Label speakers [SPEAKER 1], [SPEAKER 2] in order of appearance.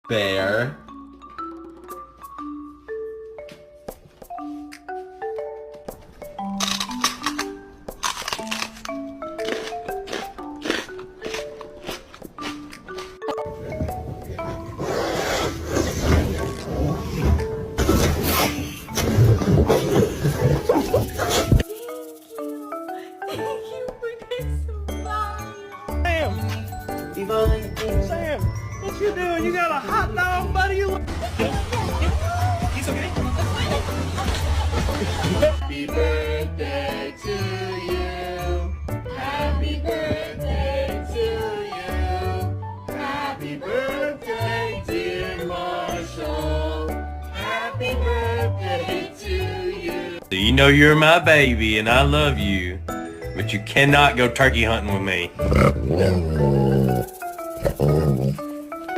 [SPEAKER 1] Bear.
[SPEAKER 2] Sam, what you doing? You got a hot dog, buddy? He's okay.
[SPEAKER 1] Happy birthday to you. Happy birthday to you. Happy birthday, dear Marshall. Happy birthday to you.
[SPEAKER 3] So you know you're my baby and I love you, but you cannot go turkey hunting with me.